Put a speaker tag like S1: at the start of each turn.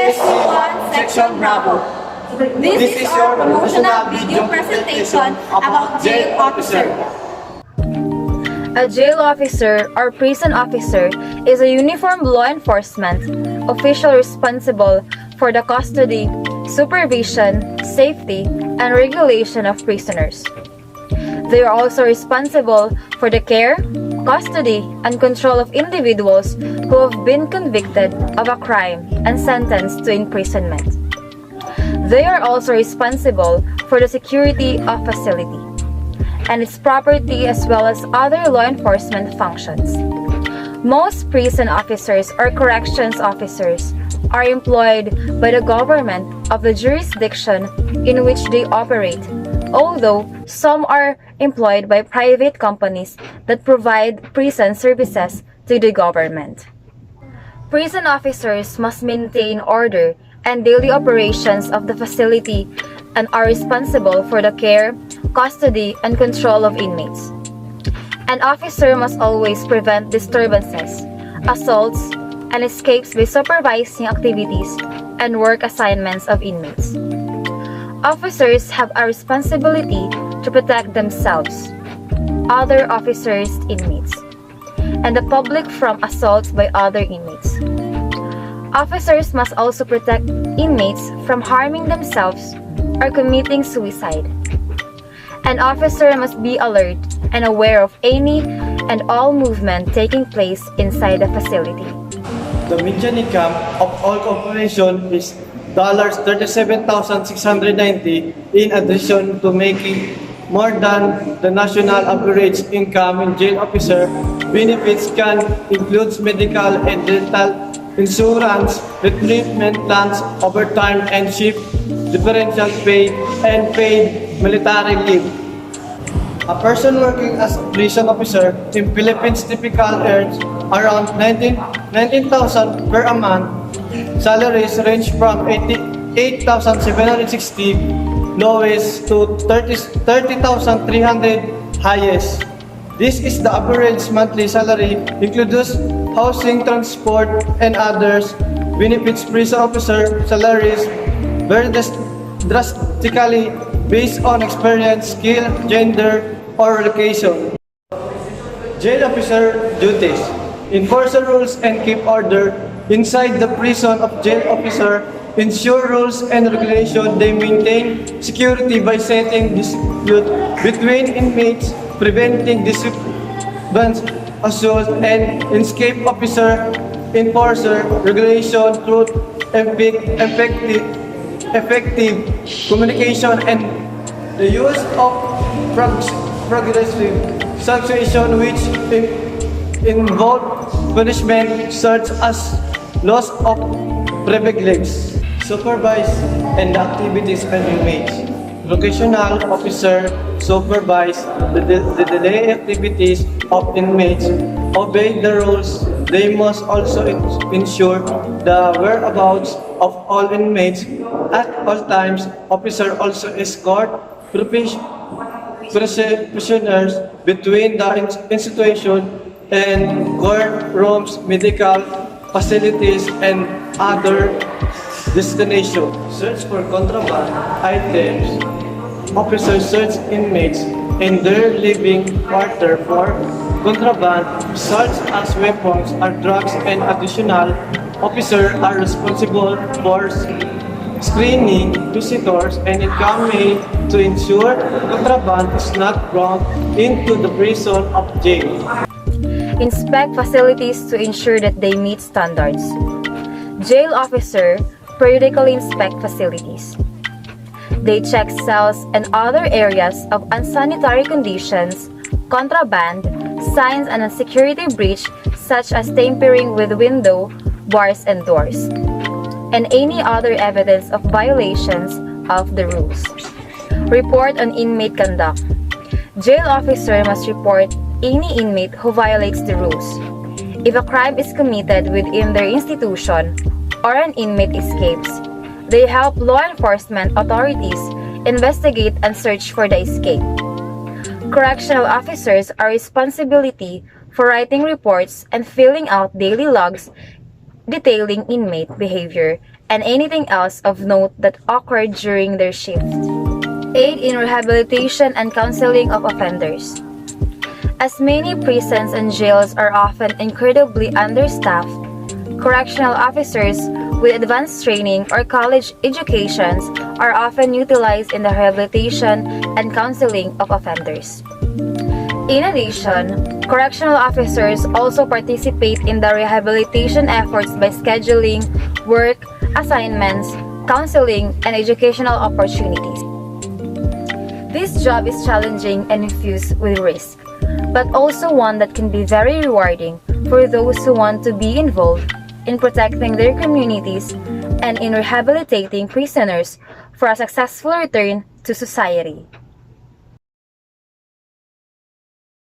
S1: PSC1 Section Bravo. This is your promotional video presentation about jail officer.
S2: A jail officer or prison officer is a uniformed law enforcement official responsible for the custody, supervision, safety, and regulation of prisoners. They are also responsible for the care, custody, and control of individuals who have been convicted of a crime and sentenced to imprisonment. They are also responsible for the security of facility and its property as well as other law enforcement functions. Most prison officers or corrections officers are employed by the government of the jurisdiction in which they operate, although some are employed by private companies that provide prison services to the government. Prison officers must maintain order and daily operations of the facility and are responsible for the care, custody, and control of inmates. An officer must always prevent disturbances, assaults, and escapes by supervising activities and work assignments of inmates. Officers have a responsibility to protect themselves, other officers, inmates, and the public from assaults by other inmates. Officers must also protect inmates from harming themselves or committing suicide. An officer must be alert and aware of any and all movement taking place inside the facility.
S3: The median income of all corporations is $37,690 in addition to making more than the national average income in jail officer. Benefits can include medical and dental insurance, retirement plans, overtime and shift differential pay, and paid military leave. A person working as a prison officer in Philippines typically earns around 19,000 per a month. Salaries range from 8,760 lowest to 30,300 highest. This is the average monthly salary, includes housing, transport, and others. Benefits prison officer salaries vary drastically based on experience, skill, gender, or location. Jail officer duties: enforce the rules and keep order inside the prison. Of jail officer ensure rules and regulation. They maintain security by settling dispute between inmates, preventing disturbance, assault, and escape. Officer enforcer regulation through effective communication and the use of progressive sanction which involve punishment such as loss of privileges. Supervise and activities and inmates. Vocational officer supervise the daily activities of inmates. Obey the rules. They must also ensure the whereabouts of all inmates at all times. Officer also escort prisoners between the institution and guard rooms, medical facilities, and other destinations. Search for contraband items. Officers search inmates in their living quarter for contraband such as weapons or drugs, and additional officers are responsible for screening visitors and inmates to ensure contraband is not brought into the prison of jail.
S2: Inspect facilities to ensure that they meet standards. Jail officer periodically inspect facilities. They check cells and other areas of unsanitary conditions, contraband, signs, and a security breach such as tampering with window, bars, and doors, and any other evidence of violations of the rules. Report on inmate conduct. Jail officer must report any inmate who violates the rules. If a crime is committed within their institution or an inmate escapes, they help law enforcement authorities investigate and search for the escape. Correctional officers are responsibility for writing reports and filling out daily logs detailing inmate behavior and anything else of note that occurred during their shift. Aid in rehabilitation and counseling of offenders. As many prisons and jails are often incredibly understaffed, correctional officers with advanced training or college educations are often utilized in the rehabilitation and counseling of offenders. In addition, correctional officers also participate in the rehabilitation efforts by scheduling work, assignments, counseling, and educational opportunities. This job is challenging and infused with risk, but also one that can be very rewarding for those who want to be involved in protecting their communities and in rehabilitating prisoners for a successful return to society.